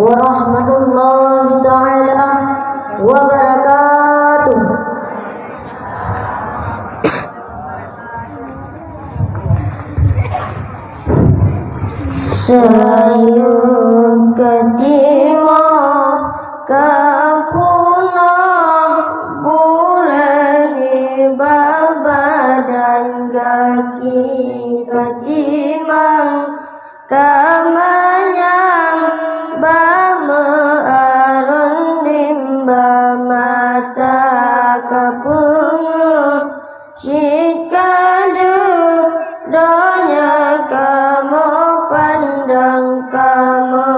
warahmatullahi ta'ala wabarakatuh. Sayur ketima kapuna bulani baba dan kaki ketimang kamanyang bama arun nimba mata kapungu cikadu donya kamu pandang kamu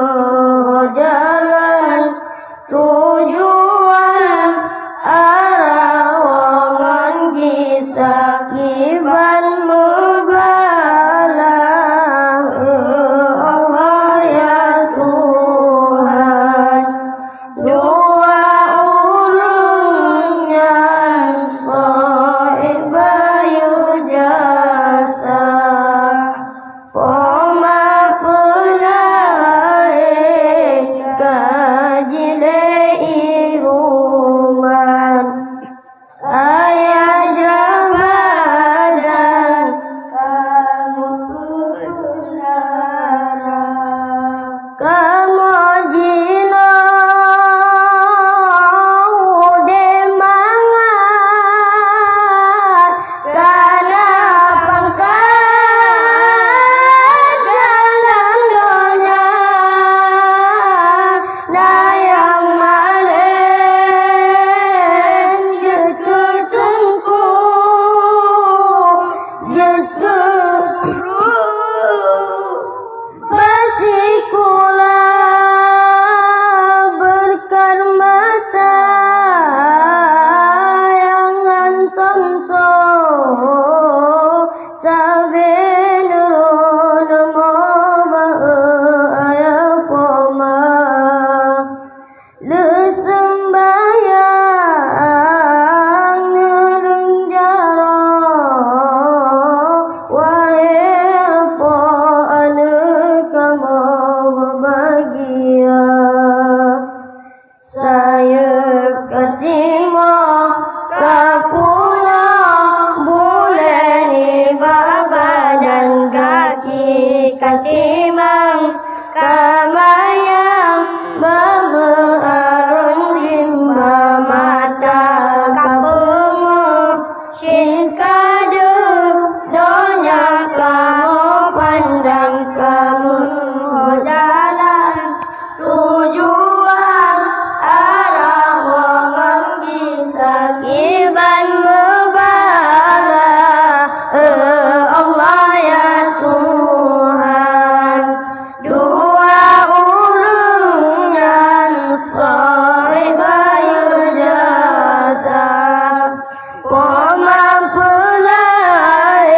jalan tujuan arah wangan kisah kiban mubalah Allah ya Tuhan dua ulungnya soibayu jasa poma pulai kajile iruman ayah jabadan kamu kulara kamu jino ude mangat karena pangkat dalam donya dayang malen jatuh tengku jatuh basikula berkar mata yang ganteng saben rono mo ayah poma sembayang ngelung jaro wae po ane kamu bahagia saya ketima kapuna buleni baba dan kaki ketimang kamayang bama arun rimba mata kapungu cikadu donya kamu pandang kamu jalan tujuan arah wangan bisa kiban mubarak Allah ya Tuhan dua ulungnya soibayu jasa poma pulai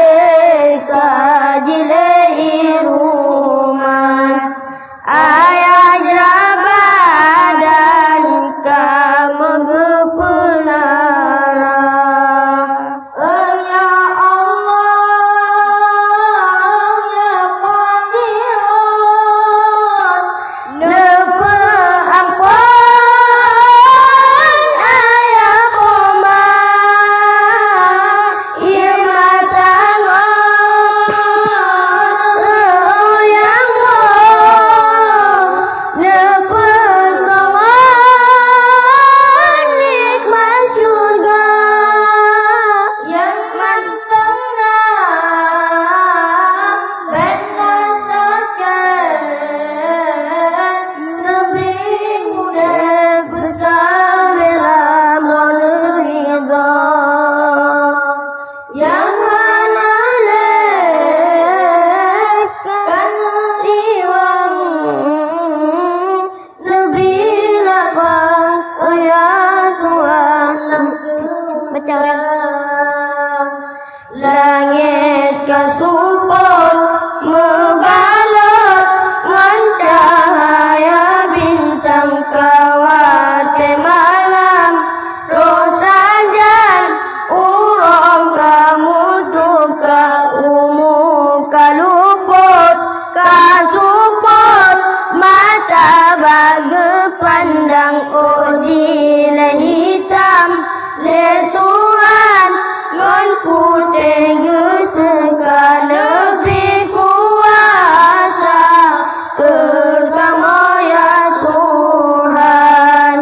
kajile iruman ayah jabadan kamu gepulara ya Allah ya Qadirun lepa ampun ayah poma ia mata yang lepa kawan nikmat surga yang mantengah berdasarkan negeri muda besar dalam ridha yang hanalekan riwang negeri lapang ya Tuhan langit kasumpul membalut ngan cahaya bintang kawat malam rosajan urang kamu tuka umum kaluput kasuput mata gepandang odile hitam le Tuhan ngon putih geteka negeri kuasa Engkau ya Tuhan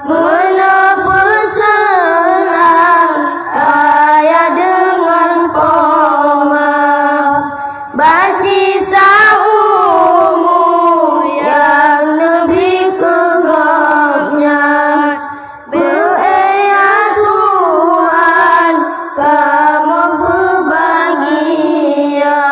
menapa senang ayah dengan poma basisa umur yang lebih kegapnya berea Tuhan kamu berbahagia.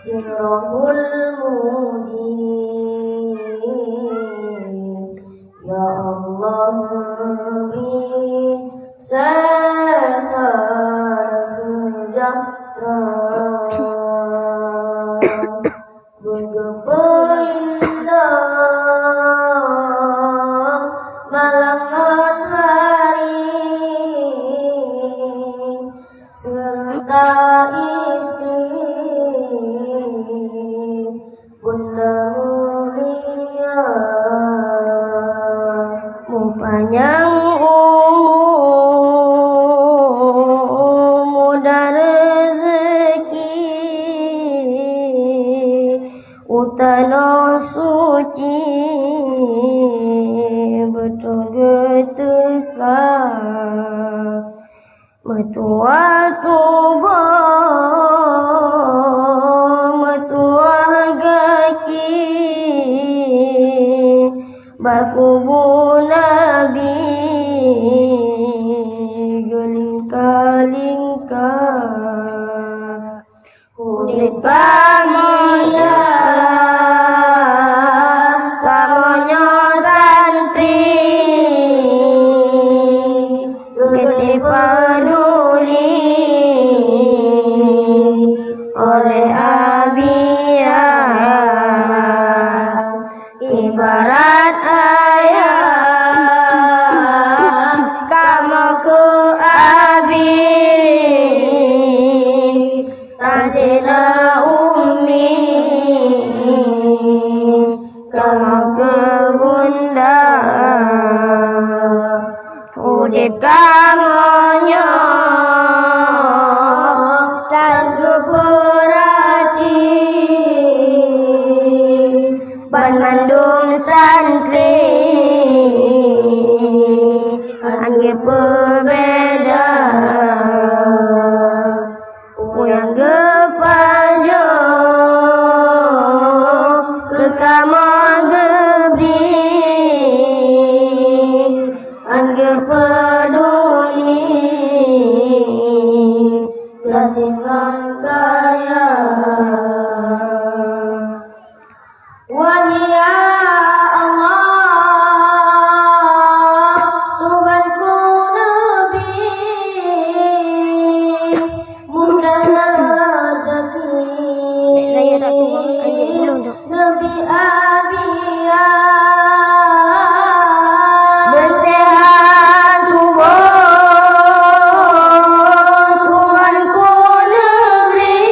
Dirahul mudi ya Allah beri sehat sejahtera bergepindah malam hari serta istri Bunda mulia mu panjang umur mudah rezeki utana suci betul geteka metua tubuh bakubu Nabi gelingka-lingka urip bahagia kamonyo santri getih peduli oleh abiyah ibarat ayah kamu ke abi tasina umi kamu ke bunda udip kamonyo dan keperhati Bandung santri hanya berbeda yang gepajo ke kamar gebri hanya peduli kasihkan kaya Wahia Allah Tuhanku Nabi mudah rezeki Nabi Abiyah bersehat tubuh Tuhanku negeri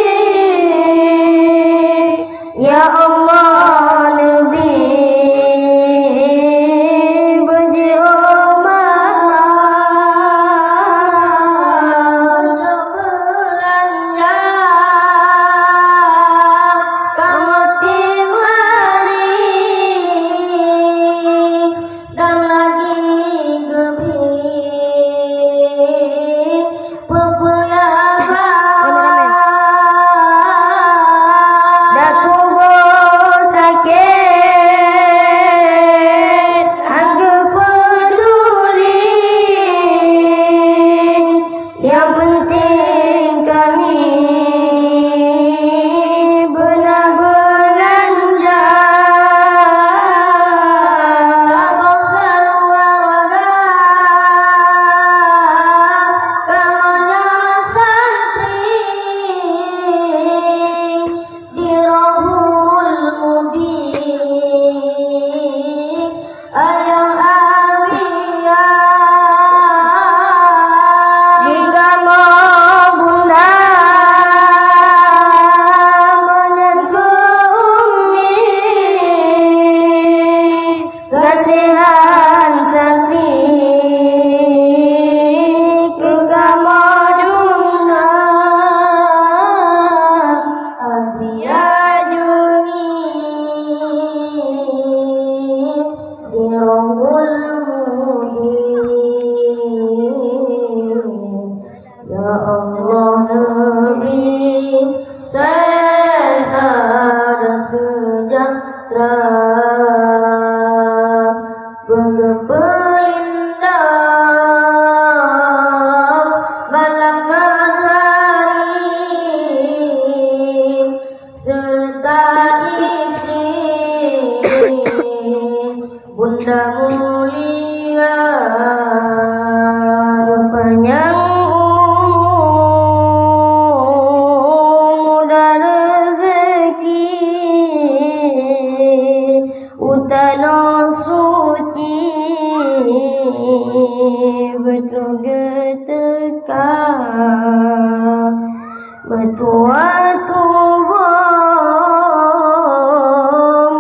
Metua tubuh,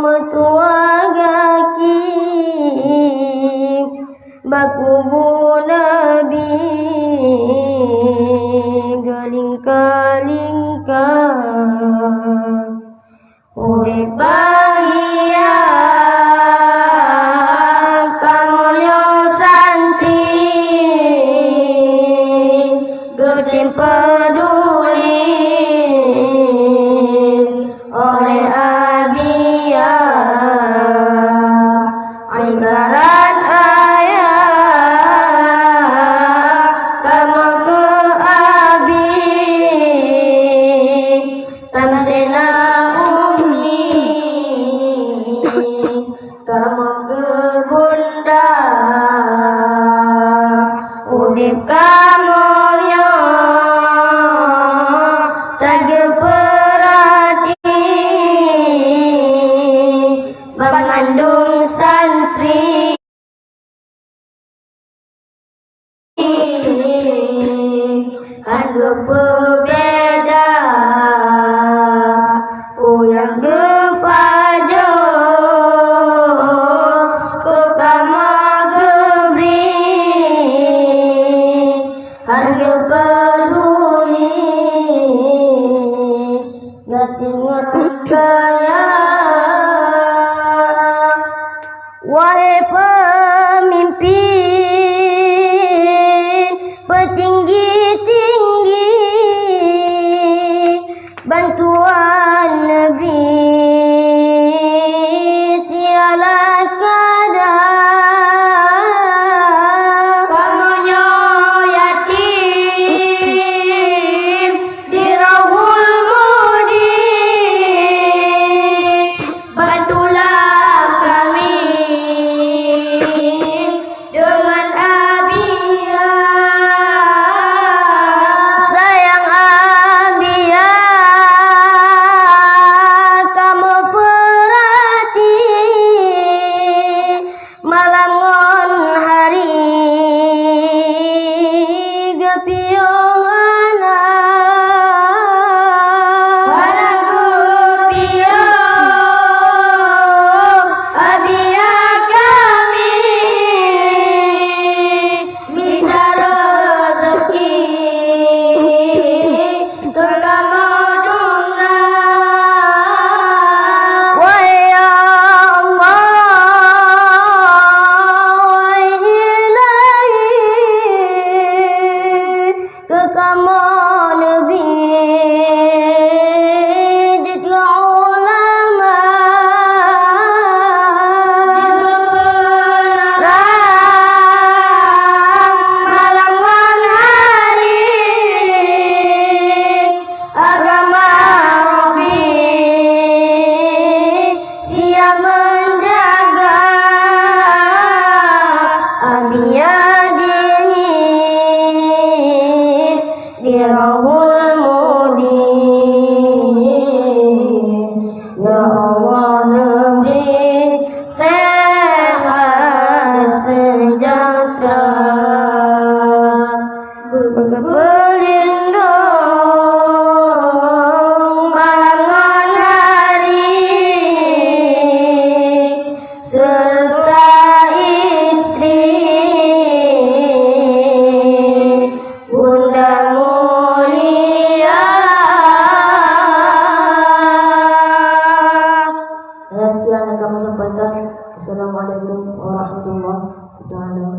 metua gaki, bakubu Nabi, galingka-lingka, urip bahagia, kamu santri, gertim peduli oleh Abia, anggaran ayah, kamu ke Abi, tamsena umi, kamu ke Bunda, udip kamu Bandung santri ada berbeda, yang kepajo ke kama gebri, harga peduli ngasingot kaya. Wahai pemimpin petinggi-tinggi, bantuan Nabi sialah kadang, kamunya yatim di Rahul Mudi, bantulah kami dengan Abia, sayang Abia, kamu perhati malam ngon hari gepio anak gepio Abia kami minta rezeki ke kamaduna. Wahai Allah, wahai Ilahi, ke kamu Nabi jadi ulama, jadi penerang malam hari agama Rabbi, siap menjaga Abia dini di Rahul Mudi. Ya Allah, negeri sehat sejahtera, berlindung malam hari, serta istri Bunda mulia. Sekian yang kami sampaikan. Assalamualaikum warahmatullahi wabarakatuh.